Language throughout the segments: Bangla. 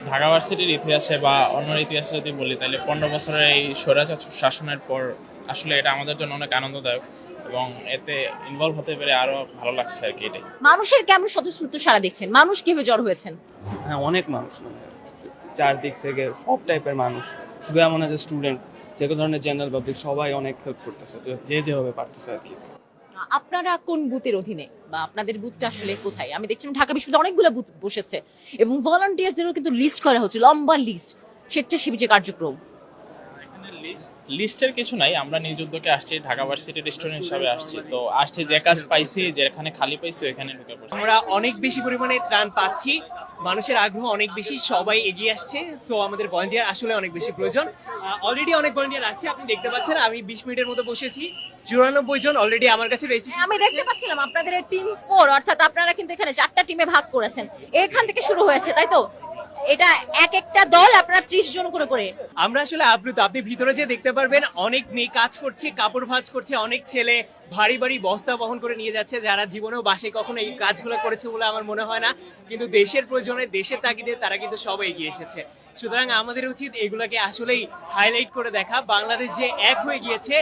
ঢাকা ভার্সিটির ইতিহাসে বা অন্য ইতিহাসে যদি বলি তাহলে 15 বছরের এই স্বৈরাচার শাসনের পর আসলে এটা আমাদের জন্য অনেক আনন্দদায়ক এবং এতে ইনভলভ হতে পেরে আরো ভালো লাগছে আর কি। এটাই মানুষের কেমন স্বতঃস্ফূর্ত সারা দেখছেন, মানুষ কিভাবে জড় হয়েছেন? হ্যাঁ, অনেক মানুষ, মানে চারদিক থেকে সব টাইপের মানুষ, শুধু এমন না যে স্টুডেন্ট, যে কোনো ধরনের জেনারেল পাবলিক সবাই অনেক হেল্প করতেছে, তো যে যেভাবে পারতেছে আর কি। আপনারা কোন বুথের অধীনে বা আপনাদের বুথটা আসলে কোথায়? আমি দেখছিলাম ঢাকা বিশ্ববিদ্যালয়ে অনেকগুলো বুথ বসেছে এবং ভলান্টিয়ারদেরও কিন্তু লিস্ট করা হচ্ছে, লম্বা লিস্ট, স্বেচ্ছাসেবী যে কার্যক্রম। এখানে লিস্টের কিছু নাই, আমরা নিজ উদ্যোগে আসছি, ঢাকা ভার্সিটির স্টুডেন্ট হিসাবে আসছি, তো আসছি যে কাজ পাইছি, যেখানে খালি পাইছি ওখানে ঢুকে পড়ছি। আমরা অনেক বেশি পরিমাণে ত্রাণ পাচ্ছি, মানুষের আগ্রহ অনেক বেশি, সবাই এগিয়ে আসছে। সো আমাদের ভলান্টিয়ার আসলে অনেক বেশি প্রয়োজন। অলরেডি অনেক ভলান্টিয়ার আসছে, আপনি দেখতে পাচ্ছেন। আমি 20 মিনিটের মতো বসেছি, 94 জন অলরেডি আমার কাছে রয়েছে। আমি দেখতে পাচ্ছিলাম আপনাদের টিম 4, অর্থাৎ আপনারা কিন্তু এখানে 4টা টিমে ভাগ করেছেন, এখান থেকে শুরু হয়েছে, তাই তো? এটা এক একটা দল আপনারা 30 জন করে। আমরা আসলে আপ্লুত, আপনি ভিতরে যে দেখতে পারবেন অনেক মেয়ে কাজ করছে, কাপড় ভাঁজ করছে, অনেক ছেলে ভারী ভারী বস্তা বহন করে নিয়ে যাচ্ছে, যারা জীবনেও বাসে কখনো এই কাজগুলো করেছে বলে আমার মনে হয় না, কিন্তু দেশের প্রয়োজনে, দেশের তাগিদে তারা কিন্তু সবাই এগিয়ে এসেছে। সুতরাং আমাদের উচিত এগুলাকে আসলেই হাইলাইট করে দেখা। বাংলাদেশ যে এক হয়ে গিয়েছে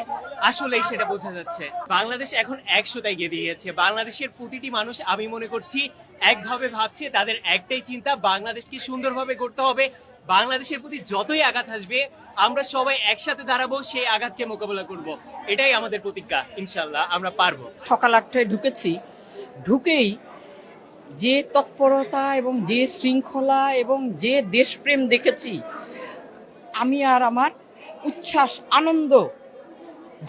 আসলেই সেটা বোঝা যাচ্ছে। বাংলাদেশ এখন 100টায় এগিয়ে গিয়েছে। বাংলাদেশের প্রতিটি মানুষ আমি মনে করছি একভাবে ভাবছে, তাদের একটাই চিন্তা, বাংলাদেশকে সুন্দরভাবে করতে হবে। বাংলাদেশের প্রতি যতই আঘাত আসবে আমরা সবাই একসাথে দাঁড়াবো, সেই আঘাতকে মোকাবেলা করব। এটাই আমাদের প্রতিজ্ঞা, ইনশাল্লাহ আমরা পারবো। সকাল 8টায় ঢুকেছি, ঢুকেই যে তৎপরতা এবং যে শৃঙ্খলা এবং যে দেশপ্রেম দেখেছি, আমি আর আমার উচ্ছ্বাস, আনন্দ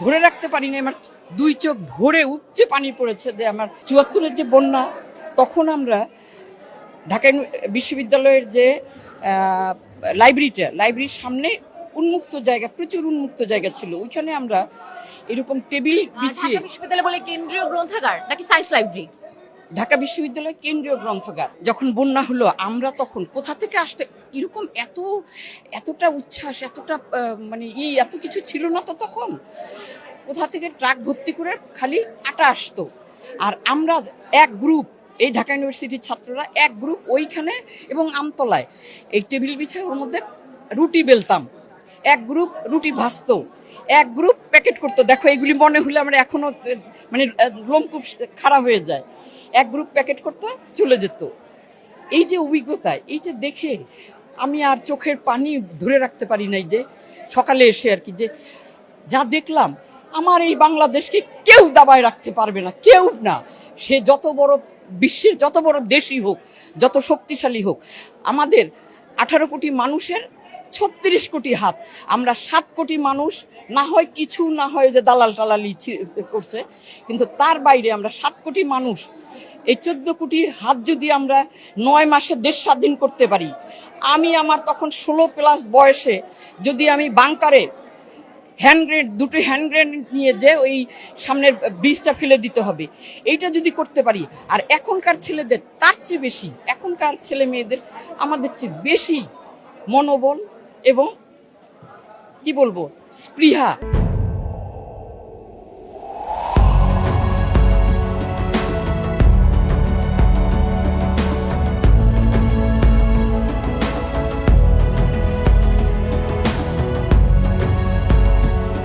ধরে রাখতে পারিনি। আমার 2 চোখ ভরে উপচে পানি পড়েছে। যে আমার 74-এর যে বন্যা, তখন আমরা ঢাকা বিশ্ববিদ্যালয়ের যে লাইব্রেরির সামনে উন্মুক্ত জায়গা, প্রচুর উন্মুক্ত জায়গা ছিল, ওইখানে আমরা এরকম টেবিল বিছিয়ে। ঢাকা বিশ্ববিদ্যালয় বলে কেন্দ্রীয় গ্রন্থাগার নাকি সায়েন্স লাইব্রেরি? ঢাকা বিশ্ববিদ্যালয় কেন্দ্রীয় গ্রন্থাগার। যখন বন্যা হলো, আমরা তখন কোথা থেকে আসতে এরকম এতটা উচ্ছ্বাস, এতটা মানে এত কিছু ছিল না তো তখন। কোথা থেকে ট্রাক ভর্তি করে খালি আটা আসতো, আর আমরা এক গ্রুপ, এই ঢাকা ইউনিভার্সিটির ছাত্ররা এক গ্রুপ ওইখানে এবং আমতলায় এই টেবিল বিছায় ওর মধ্যে রুটি বেলতাম, এক গ্রুপ রুটি ভাজতো, এক গ্রুপ প্যাকেট করতো। দেখো, এগুলি মনে হলে আমরা এখনো মানে লোম খুব খারাপ হয়ে যায়। এক গ্রুপ প্যাকেট করতো, চলে যেত। এই যে অভিজ্ঞতা, এইটা দেখে আমি আর চোখের পানি ধরে রাখতে পারি নাই। যে সকালে এসে আর কি, যে যা দেখলাম, আমার এই বাংলাদেশকে কেউ দাবায় রাখতে পারবে না, কেউ না। সে যত বড় বিশ্বের যত বড় দেশই হোক, যত শক্তিশালী হোক, আমাদের 18 কোটি মানুষের 36 কোটি হাত। আমরা 7 কোটি মানুষ, না হয় কিছু, না হয় যে দালাল টালালি করছে, কিন্তু তার বাইরে আমরা 7 কোটি মানুষ। এই 14 কোটি হাত যদি আমরা 9 মাসে দেশ স্বাধীন করতে পারি, আমি আমার তখন 16+ বয়সে যদি আমি বাংকারে দুটো হ্যান্ড গ্রেনেড নিয়ে যে ওই সামনের ব্রিজটা ফেলে দিতে হবে, এইটা যদি করতে পারি, আর এখনকার ছেলেদের তার চেয়ে বেশি, এখনকার ছেলে মেয়েদের আমাদের চেয়ে বেশি মনোবল এবং কি বলবো, স্পৃহা।